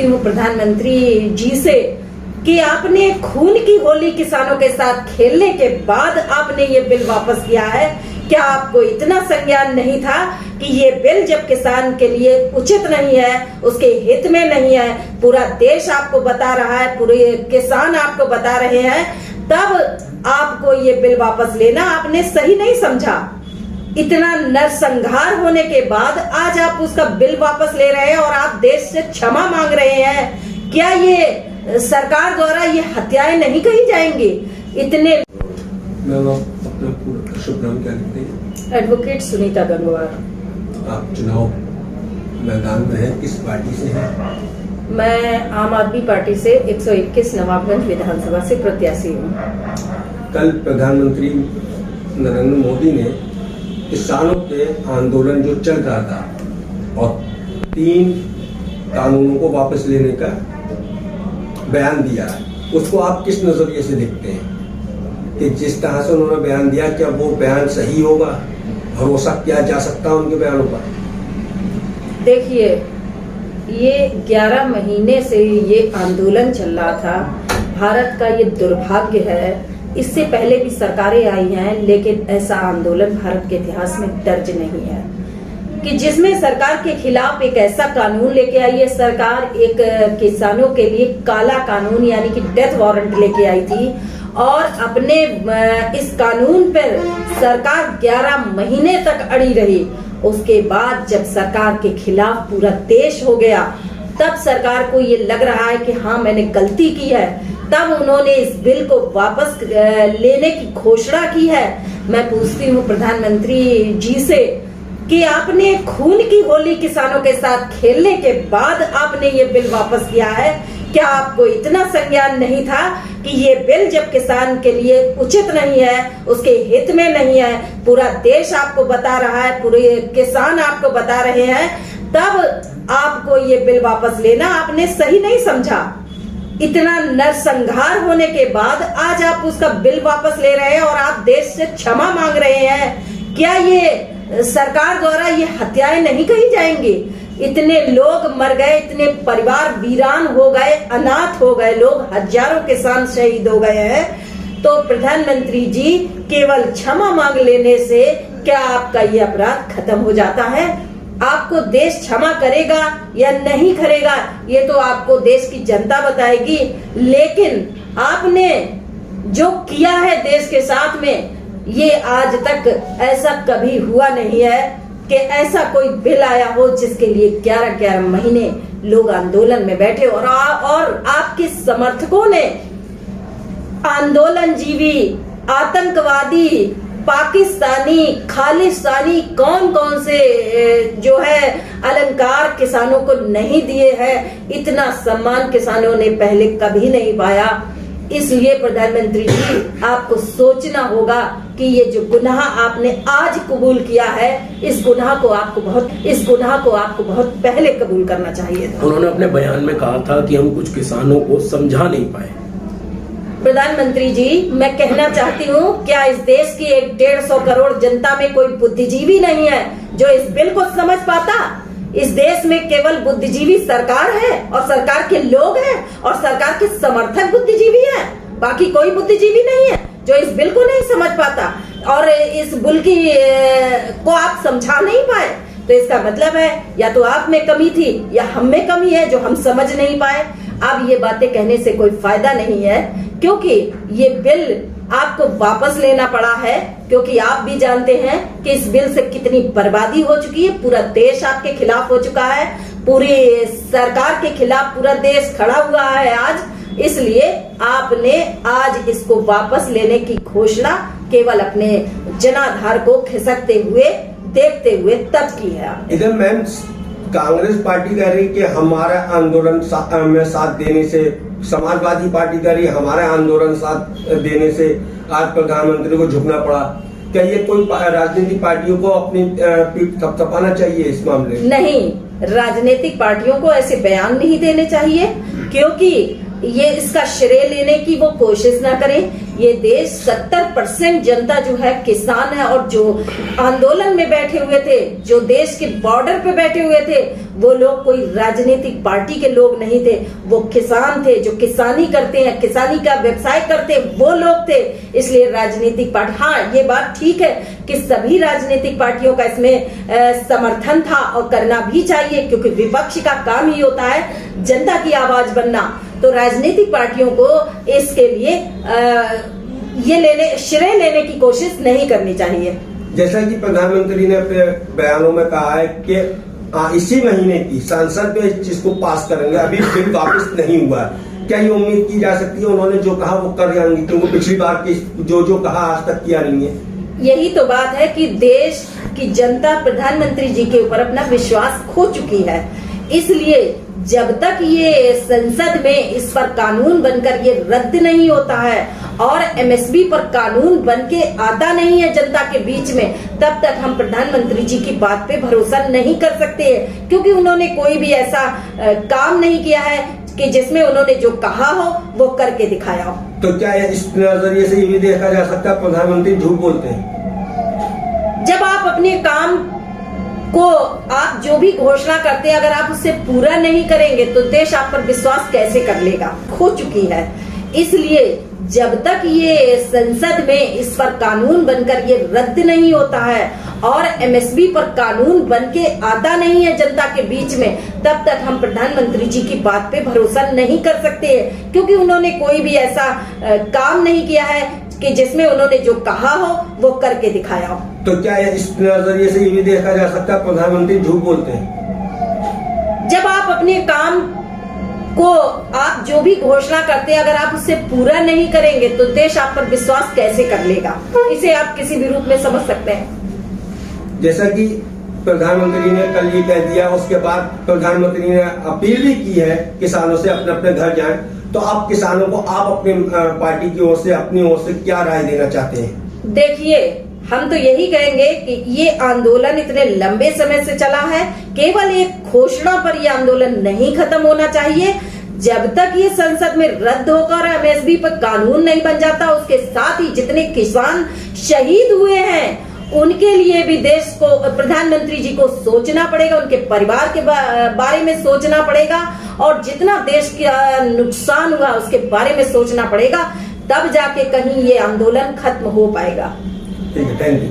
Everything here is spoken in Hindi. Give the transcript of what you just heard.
हूँ प्रधानमंत्री जी से कि आपने खून की होली किसानों के साथ खेलने के बाद आपने ये बिल वापस किया है। क्या आपको इतना संज्ञान नहीं था कि ये बिल जब किसान के लिए उचित नहीं है, उसके हित में नहीं है, पूरा देश आपको बता रहा है, पूरे किसान आपको बता रहे हैं, तब आपको ये बिल वापस लेना आपने सही नहीं समझा। इतना नरसंहार होने के बाद आज आप उसका बिल वापस ले रहे हैं और आप देश से क्षमा मांग रहे हैं। क्या ये सरकार द्वारा ये हत्याएं नहीं कही जाएंगी? इतने अपना पूरा शुभ नाम क्या लिखते हैं? एडवोकेट सुनीता गंगवार। आप चुनाव मैदान में हैं, किस पार्टी से हैं? मैं आम आदमी पार्टी से 121 नवाबगंज विधानसभा से प्रत्याशी हूँ। कल प्रधानमंत्री नरेंद्र मोदी ने किसानों के आंदोलन जो चल रहा था और 3 कानूनों को वापस लेने का बयान दिया, उसको आप किस नजरिए से देखते हैं कि जिस तरह से उन्होंने बयान दिया, क्या वो बयान सही होगा? भरोसा किया जा सकता है उनके बयानों पर? देखिए, ये 11 महीने से ये आंदोलन चल रहा था। भारत का ये दुर्भाग्य है, इससे पहले भी सरकारें आई हैं, लेकिन ऐसा आंदोलन भारत के इतिहास में दर्ज नहीं है कि जिसमें सरकार के खिलाफ एक ऐसा कानून लेके आई है। सरकार एक किसानों के लिए काला कानून यानी कि डेथ वारंट लेके आई थी और अपने इस कानून पर सरकार 11 महीने तक अड़ी रही। उसके बाद जब सरकार के खिलाफ पूरा देश हो गया, तब सरकार को ये लग रहा है कि हाँ मैंने गलती की है, तब उन्होंने इस बिल को वापस लेने की घोषणा की है। मैं पूछती हूँ प्रधानमंत्री जी से कि आपने खून की होली किसानों के साथ खेलने के बाद आपने ये बिल वापस किया है। क्या आपको इतना संज्ञान नहीं था कि ये बिल जब किसान के लिए उचित नहीं है, उसके हित में नहीं है, पूरा देश आपको बता रहा है, पूरे किसान आपको बता रहे हैं, तब आपको ये बिल वापस लेना आपने सही नहीं समझा। इतना नरसंहार होने के बाद आज आप उसका बिल वापस ले रहे हैं और आप देश से क्षमा मांग रहे हैं। क्या ये सरकार द्वारा ये हत्याएं नहीं कही जाएंगी? इतने लोग मर गए, इतने परिवार वीरान हो गए, अनाथ हो गए लोग, हजारों किसान शहीद हो गए हैं। तो प्रधानमंत्री जी, केवल क्षमा मांग लेने से क्या आपका ये अपराध खत्म हो जाता है? आपको देश क्षमा करेगा या नहीं करेगा ये तो आपको देश की जनता बताएगी, लेकिन आपने जो किया है देश के साथ में, ये आज तक ऐसा कभी हुआ नहीं है कि ऐसा कोई बिल आया हो जिसके लिए 11-11 महीने लोग आंदोलन में बैठे और आपके समर्थकों ने आंदोलन जीवी, आतंकवादी, पाकिस्तानी, खालिस्तानी कौन कौन से जो है अलंकार किसानों को नहीं दिए हैं। इतना सम्मान किसानों ने पहले कभी नहीं पाया। इसलिए प्रधानमंत्री जी, आपको सोचना होगा कि ये जो गुनाह आपने आज कबूल किया है, इस गुनाह को आपको बहुत पहले कबूल करना चाहिए था। उन्होंने अपने बयान में कहा था कि हम कुछ किसानों को समझा नहीं पाए। प्रधानमंत्री जी, मैं कहना चाहती हूँ, क्या इस देश की 150 करोड़ जनता में कोई बुद्धिजीवी नहीं है जो इस बिल को समझ पाता? इस देश में केवल बुद्धिजीवी सरकार है और सरकार के लोग हैं और सरकार के समर्थक बुद्धिजीवी हैं। बाकी कोई बुद्धिजीवी नहीं है जो इस बिल को नहीं समझ पाता और इस बिल को आप समझा नहीं पाए। तो इसका मतलब है या तो आप में कमी थी या हम में कमी है जो हम समझ नहीं पाए। अब ये बातें कहने से कोई फायदा नहीं है, क्योंकि ये बिल आपको वापस लेना पड़ा है, क्योंकि आप भी जानते हैं कि इस बिल से कितनी बर्बादी हो चुकी है। पूरा देश आपके खिलाफ हो चुका है, पूरी सरकार के खिलाफ पूरा देश खड़ा हुआ है आज। इसलिए आपने आज इसको वापस लेने की घोषणा केवल अपने जनाधार को खिसकते हुए देखते हुए तब की है। इधर मैम कांग्रेस पार्टी कह रही कि हमारा आंदोलन में साथ देने से, समाजवादी पार्टी कह रही हमारे आंदोलन साथ देने से आज प्रधानमंत्री को झुकना पड़ा। क्या ये कोई राजनीतिक पार्टियों को अपनी पीठ थपथपाना चाहिए इस मामले में? नहीं, राजनीतिक पार्टियों को ऐसे बयान नहीं देने चाहिए, क्योंकि ये इसका श्रेय लेने की वो कोशिश ना करें। ये देश 70% जनता जो है किसान है, और जो आंदोलन में बैठे हुए थे, जो देश के बॉर्डर पे बैठे हुए थे, वो लोग कोई राजनीतिक पार्टी के लोग नहीं थे, वो किसान थे, जो किसानी करते हैं, किसानी का व्यवसाय करते हैं, वो लोग थे। इसलिए राजनीतिक पार्टी, हाँ ये बात ठीक है कि सभी राजनीतिक पार्टियों का इसमें समर्थन था और करना भी चाहिए, क्योंकि विपक्ष का काम ही होता है जनता की आवाज बनना। तो राजनीतिक पार्टियों को इसके लिए ये श्रेय लेने की कोशिश नहीं करनी चाहिए। जैसा कि प्रधानमंत्री ने अपने बयानों में कहा है कि इसी महीने की संसद में इस चीज को पास करेंगे, अभी बिल वापस नहीं हुआ है। क्या ये उम्मीद की जा सकती है उन्होंने जो कहा वो कर जाएंगे, क्योंकि पिछली बार की जो कहा आज तक किया नहीं है? यही तो बात है कि देश की जनता प्रधानमंत्री जी के ऊपर अपना विश्वास खो चुकी है। इसलिए जब तक ये संसद में इस पर कानून बनकर ये रद्द नहीं होता है और एमएसपी पर कानून बन के आता नहीं है जनता के बीच में, तब तक हम प्रधानमंत्री जी की बात पे भरोसा नहीं कर सकते हैं, क्योंकि उन्होंने कोई भी ऐसा काम नहीं किया है कि जिसमें उन्होंने जो कहा हो वो करके दिखाया हो। तो क्या इस नजरिए से ये भी देखा जा सकता है प्रधानमंत्री झूठ बोलते हैं? जब आप अपने काम को, आप जो भी घोषणा करते हैं, अगर आप उससे पूरा नहीं करेंगे तो देश आप पर विश्वास कैसे कर लेगा? खो चुकी है। इसलिए जब तक ये संसद में इस पर कानून बनकर ये रद्द नहीं होता है और एमएसपी पर कानून बन के आता नहीं है जनता के बीच में, तब तक हम प्रधानमंत्री जी की बात पे भरोसा नहीं कर सकते हैं, क्योंकि उन्होंने कोई भी ऐसा काम नहीं किया है कि जिसमें उन्होंने जो कहा हो वो करके दिखाया हो। तो क्या इस नजरिए से ये भी देखा जा सकता है प्रधानमंत्री झूठ बोलते हैं? जब आप अपने काम को, आप जो भी घोषणा करते हैं, अगर आप उससे पूरा नहीं करेंगे तो देश आप पर विश्वास कैसे कर लेगा? इसे आप किसी भी रूप में समझ सकते हैं। जैसा कि प्रधानमंत्री ने कल ये कह दिया, उसके बाद प्रधानमंत्री ने अपील भी की है किसानों से अपने अपने घर जाएं, तो आप किसानों को, आप अपनी पार्टी की ओर से, अपनी ओर से क्या राय देना चाहते हैं? देखिए, हम तो यही कहेंगे कि ये आंदोलन इतने लंबे समय से चला है, केवल एक घोषणा पर ये आंदोलन नहीं खत्म होना चाहिए। जब तक ये संसद में रद्द होकर एमएसपी पर कानून नहीं बन जाता, उसके साथ ही जितने किसान शहीद हुए हैं उनके लिए भी देश को, प्रधानमंत्री जी को सोचना पड़ेगा, उनके परिवार के बारे में सोचना पड़ेगा, और जितना देश का नुकसान हुआ उसके बारे में सोचना पड़ेगा, तब जाके कहीं ये आंदोलन खत्म हो पाएगा। ठीक है, थैंक यू।